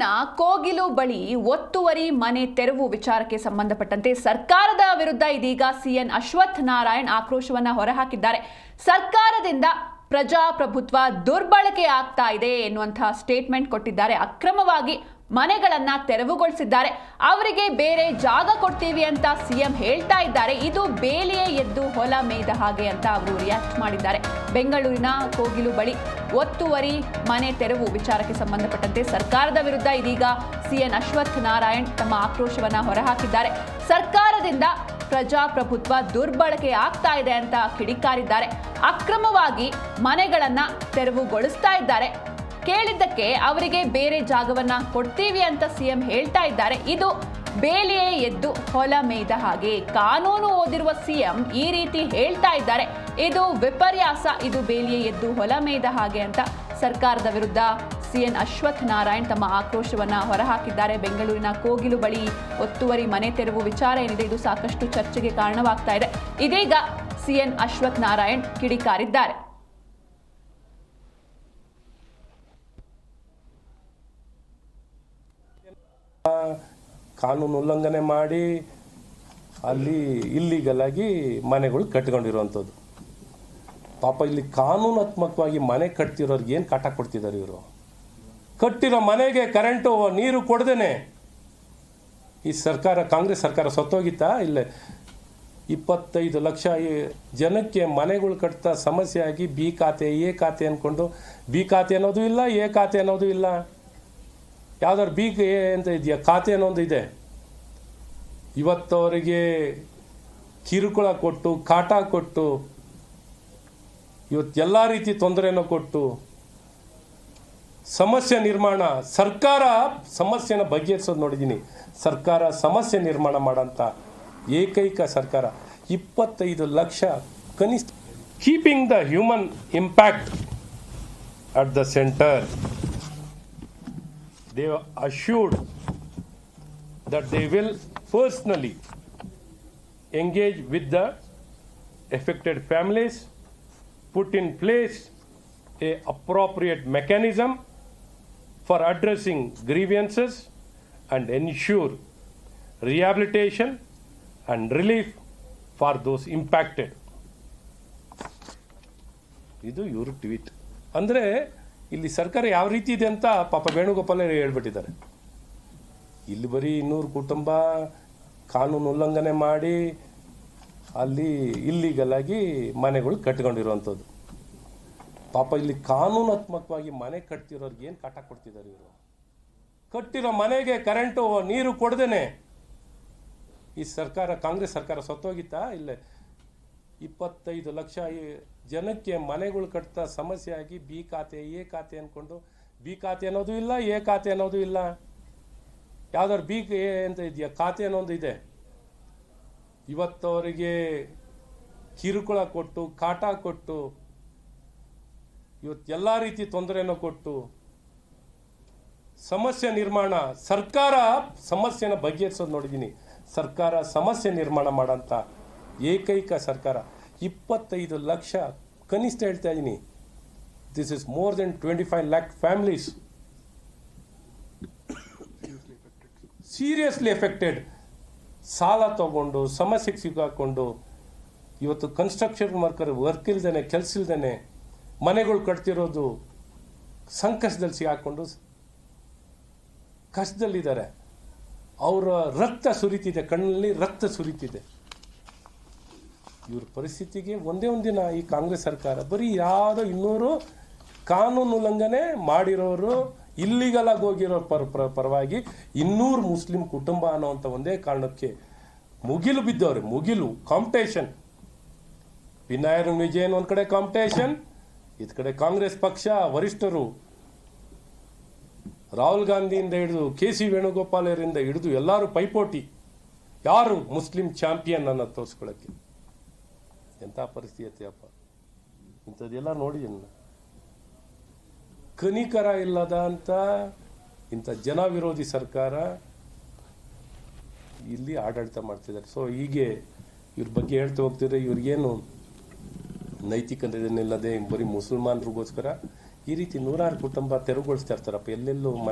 ಬೆಂಗಳೂರಿನ ಕೋಗಿಲು ಬಳಿ ಒತ್ತುವರಿ ಮನೆ ತೆರವು ವಿಚಾರಕ್ಕೆ ಸಂಬಂಧಪಟ್ಟಂತೆ ಸರ್ಕಾರದ ವಿರುದ್ಧ ಇದೀಗ ಸಿಎನ್ ಅಶ್ವಥ್ ನಾರಾಯಣ್ ಆಕ್ರೋಶವನ್ನ ಹೊರಹಾಕಿದ್ದಾರೆ. ಸರ್ಕಾರದಿಂದ ಪ್ರಜಾಪ್ರಭುತ್ವ ದುರ್ಬಳಕೆ ಆಗ್ತಾ ಇದೆ ಎನ್ನುವಂತಹ ಸ್ಟೇಟ್ಮೆಂಟ್ ಕೊಟ್ಟಿದ್ದಾರೆ. ಅಕ್ರಮವಾಗಿ ಮನೆಗಳನ್ನ ತೆರವುಗೊಳಿಸಿದ್ದಾರೆ. ಅವರಿಗೆ ಬೇರೆ ಜಾಗ ಕೊಡ್ತೀವಿ ಅಂತ ಸಿಎಂ ಹೇಳ್ತಾ ಇದ್ದಾರೆ. ಇದು ಬೇಲಿಯೇ ಎದ್ದು ಹೊಲ ಮೇಯ್ದ ಹಾಗೆ ಅಂತ ಅವರು ರಿಯಾಕ್ಟ್ ಮಾಡಿದ್ದಾರೆ. ಬೆಂಗಳೂರಿನ ಕೋಗಿಲು ಬಳಿ ಒತ್ತುವರಿ ಮನೆ ತೆರವು ವಿಚಾರಕ್ಕೆ ಸಂಬಂಧಪಟ್ಟಂತೆ ಸರ್ಕಾರದ ವಿರುದ್ಧ ಇದೀಗ ಸಿಎನ್ ಅಶ್ವಥ್ ನಾರಾಯಣ್ ತಮ್ಮ ಆಕ್ರೋಶವನ್ನ ಹೊರಹಾಕಿದ್ದಾರೆ. ಸರ್ಕಾರದಿಂದ ಪ್ರಜಾಪ್ರಭುತ್ವ ದುರ್ಬಳಕೆ ಆಗ್ತಾ ಇದೆ ಅಂತ ಕಿಡಿಕಾರಿದ್ದಾರೆ. ಅಕ್ರಮವಾಗಿ ಮನೆಗಳನ್ನ ತೆರವುಗೊಳಿಸ್ತಾ ಇದ್ದಾರೆ. ಕೇಳಿದ್ದಕ್ಕೆ ಅವರಿಗೆ ಬೇರೆ ಜಾಗವನ್ನ ಕೊಡ್ತೀವಿ ಅಂತ ಸಿಎಂ ಹೇಳ್ತಾ ಇದ್ದಾರೆ. ಇದು ಬೇಲಿಯೇ ಎದ್ದು ಹೊಲ ಮೇಯ್ದ ಹಾಗೆ. ಕಾನೂನು ಓದಿರುವ ಸಿಎಂ ಈ ರೀತಿ ಹೇಳ್ತಾ ಇದ್ದಾರೆ. ಇದು ವಿಪರ್ಯಾಸ, ಇದು ಬೇಲಿಯೇ ಎದ್ದು ಹೊಲ ಮೇಯ್ದ ಹಾಗೆ ಅಂತ ಸರ್ಕಾರದ ವಿರುದ್ಧ ಸಿಎನ್ ಅಶ್ವಥ್ ನಾರಾಯಣ್ ತಮ್ಮ ಆಕ್ರೋಶವನ್ನ ಹೊರಹಾಕಿದ್ದಾರೆ. ಬೆಂಗಳೂರಿನ ಕೋಗಿಲು ಬಳಿ ಒತ್ತುವರಿ ಮನೆ ತೆರವು ವಿಚಾರ ಏನಿದೆ, ಇದು ಸಾಕಷ್ಟು ಚರ್ಚೆಗೆ ಕಾರಣವಾಗ್ತಾ ಇದೆ. ಇದೀಗ ಸಿಎನ್ ಅಶ್ವಥ್ ನಾರಾಯಣ್ ಕಿಡಿಕಾರಿದ್ದಾರೆ. ಕಾನೂನು ಉಲ್ಲಂಘನೆ ಮಾಡಿ ಅಲ್ಲಿ ಇಲ್ಲಿಗಲ್ ಆಗಿ ಮನೆಗಳು ಕಟ್ಕೊಂಡಿರುವಂಥದ್ದು. ಪಾಪ ಇಲ್ಲಿ ಕಾನೂನಾತ್ಮಕವಾಗಿ ಮನೆ ಕಟ್ತಿರೋರಿಗೆ ಏನು ಕಾಟ ಕೊಡ್ತಿದ್ದಾರೆ ಇವರು? ಕಟ್ಟಿರೋ ಮನೆಗೆ ಕರೆಂಟು ನೀರು ಕೊಡ್ದೇನೆ ಈ ಸರ್ಕಾರ, ಕಾಂಗ್ರೆಸ್ ಸರ್ಕಾರ ಸತ್ತೋಗಿತ್ತಾ? ಇಲ್ಲೇ 25 ಲಕ್ಷ ಜನಕ್ಕೆ ಮನೆಗಳು ಕಟ್ತಾ ಸಮಸ್ಯೆ ಆಗಿ ಬಿ ಖಾತೆ ಎ ಖಾತೆ ಅಂದ್ಕೊಂಡು ಬಿ ಖಾತೆ ಅನ್ನೋದು ಇಲ್ಲ, ಎ ಖಾತೆ ಅನ್ನೋದು ಇಲ್ಲ. ಯಾವ್ದಾದ್ರು ಬಿ ಎ ಅಂತ ಇದೆಯಾ? ಖಾತೆ ಅನ್ನೋದು ಇದೆ. ಇವತ್ತವರಿಗೆ ಕಿರುಕುಳ ಕೊಟ್ಟು, ಕಾಟ ಕೊಟ್ಟು, ಇವತ್ತು ಎಲ್ಲ ರೀತಿ ತೊಂದರೆಯನ್ನು ಕೊಟ್ಟು ಸಮಸ್ಯೆ ನಿರ್ಮಾಣ, ಸರ್ಕಾರ ಸಮಸ್ಯೆನ ಬಗೆಹರಿಸೋದು ನೋಡಿದ್ದೀನಿ. ಸರ್ಕಾರ ಸಮಸ್ಯೆ ನಿರ್ಮಾಣ ಮಾಡೋಂಥ ಏಕೈಕ ಸರ್ಕಾರ. 25 ಲಕ್ಷ ಕನಿಷ್ಠ. Keeping the human impact at the centre. They are assured that they will personally engage with the affected families, put in place a appropriate mechanism for addressing grievances and ensure rehabilitation and relief for those impacted. ಇದು ಇವರು tweet. ಅಂದರೆ ಇಲ್ಲಿ ಸರ್ಕಾರ ಯಾವ ರೀತಿ ಇದೆ ಅಂತ ಪಾಪ ವೇಣುಗೋಪಾಲ್ ಹೇಳ್ಬಿಟ್ಟಿದ್ದಾರೆ. ಇಲ್ಲಿ ಬರೀ 200 ಕುಟುಂಬ ಕಾನೂನು ಉಲ್ಲಂಘನೆ ಮಾಡಿ ಅಲ್ಲಿ ಇಲ್ಲಿಗಲ್ ಆಗಿ ಮನೆಗಳು ಕಟ್ಕೊಂಡಿರುವಂಥದ್ದು. ಪಾಪ ಇಲ್ಲಿ ಕಾನೂನಾತ್ಮಕವಾಗಿ ಮನೆ ಕಟ್ತಿರೋರಿಗೆ ಏನು ಕಾಟ ಕೊಡ್ತಿದ್ದಾರೆ ಇವರು? ಕಟ್ಟಿರೋ ಮನೆಗೆ ಕರೆಂಟು ನೀರು ಕೊಡ್ದೇನೆ ಈ ಸರ್ಕಾರ, ಕಾಂಗ್ರೆಸ್ ಸರ್ಕಾರ ಸತ್ತೋಗಿತ್ತಾ? ಇಲ್ಲೇ 25 ಲಕ್ಷ ಜನಕ್ಕೆ ಮನೆಗಳು ಕಟ್ತಾ ಸಮಸ್ಯೆ ಆಗಿ ಬಿ ಖಾತೆ ಎ ಖಾತೆ ಅಂದ್ಕೊಂಡು ಬಿ ಖಾತೆ ಅನ್ನೋದು ಇಲ್ಲ, ಎ ಖಾತೆ ಅನ್ನೋದು ಇಲ್ಲ. ಯಾವ್ದಾದ್ರು ಬಿ ಎ ಅಂತ ಇದೆಯಾ? ಖಾತೆ ಅನ್ನೋದು ಇದೆ. ಇವತ್ತವರಿಗೆ ಕಿರುಕುಳ ಕೊಟ್ಟು, ಕಾಟ ಕೊಟ್ಟು, ಇವತ್ತು ಎಲ್ಲ ರೀತಿ ತೊಂದರೆಯನ್ನು ಕೊಟ್ಟು ಸಮಸ್ಯೆ ನಿರ್ಮಾಣ, ಸರ್ಕಾರ ಸಮಸ್ಯೆನ ಬಗೆಹರಿಸೋದು ನೋಡಿದ್ದೀನಿ. ಸರ್ಕಾರ ಸಮಸ್ಯೆ ನಿರ್ಮಾಣ ಮಾಡೋಂಥ ಏಕೈಕ ಸರ್ಕಾರ. 25 ಲಕ್ಷ ಕನಿಷ್ಠ ಹೇಳ್ತಾ ಇದ್ದೀನಿ. This is more than 25 lakh families seriously affected. ಸಾಲ ತಗೊಂಡು ಸಮಸ್ಯೆಗೆ ಸಿಗಾಕೊಂಡು ಇವತ್ತು ಕನ್ಸ್ಟ್ರಕ್ಷನ್ ವರ್ಕ್ ಇಲ್ದೇನೆ, ಕೆಲಸ ಇಲ್ದೇನೆ ಮನೆಗಳು ಕಟ್ತಿರೋದು ಸಂಕಷ್ಟದಲ್ಲಿ ಸಿಗಾಕೊಂಡು ಕಷ್ಟದಲ್ಲಿದ್ದಾರೆ. ಅವರ ರಕ್ತ ಸುರಿತಿದೆ, ಕಣ್ಣಲ್ಲಿ ರಕ್ತ ಸುರಿತಿದೆ. ಇವ್ರ ಪರಿಸ್ಥಿತಿಗೆ ಒಂದೇ ಒಂದಿನ ಈ ಕಾಂಗ್ರೆಸ್ ಸರ್ಕಾರ ಬರೀ ಯಾವುದೋ 200 ಕಾನೂನು ಉಲ್ಲಂಘನೆ ಮಾಡಿರೋರು, ಇಲ್ಲಿಗಲ್ ಆಗಿ ಹೋಗಿರೋ ಪರವಾಗಿ 200 ಮುಸ್ಲಿಂ ಕುಟುಂಬ ಅನ್ನೋವಂಥ ಒಂದೇ ಕಾರಣಕ್ಕೆ ಮುಗಿಲು ಬಿದ್ದವ್ರೆ. ಮುಗಿಲು ಕಾಂಪಿಟೇಷನ್. ಪಿನಾಯರ್ ವಿಜಯನ್ ಒಂದು ಕಡೆ ಕಾಂಪಿಟೇಷನ್, ಇದು ಕಡೆ ಕಾಂಗ್ರೆಸ್ ಪಕ್ಷ ವರಿಷ್ಠರು ರಾಹುಲ್ ಗಾಂಧಿಯಿಂದ ಹಿಡಿದು KC ವೇಣುಗೋಪಾಲರಿಂದ ಹಿಡಿದು ಎಲ್ಲರೂ ಪೈಪೋಟಿ. ಯಾರು ಮುಸ್ಲಿಂ ಚಾಂಪಿಯನ್ ಅನ್ನೋದು ತೋರಿಸ್ಕೊಳ್ಳೋಕ್ಕೆ. ಎಂಥ ಪರಿಸ್ಥಿತಿ ಅಪ್ಪ! ಇಂಥದ್ದೆಲ್ಲ ನೋಡಿದ್ದೀನಿ. ಕನಿಕರ ಇಲ್ಲದ ಅಂತ ಇಂಥ ಜನ ವಿರೋಧಿ ಸರ್ಕಾರ ಇಲ್ಲಿ ಆಡಳಿತ ಮಾಡ್ತಿದ್ದಾರೆ. ಸೊ ಹೀಗೆ ಇವ್ರ ಬಗ್ಗೆ ಹೇಳ್ತಾ ಹೋಗ್ತಿದ್ರೆ ಇವ್ರಿಗೇನು ನೈತಿಕತೆ ಇಲ್ಲದೆ ಬರೀ ಮುಸಲ್ಮಾನರಿಗೋಸ್ಕರ ಈ ರೀತಿ 106 ಕುಟುಂಬ ತೆರವುಗೊಳಿಸ್ತಾ ಇರ್ತಾರಪ್ಪ. ಎಲ್ಲೆಲ್ಲೂ ಮನೆ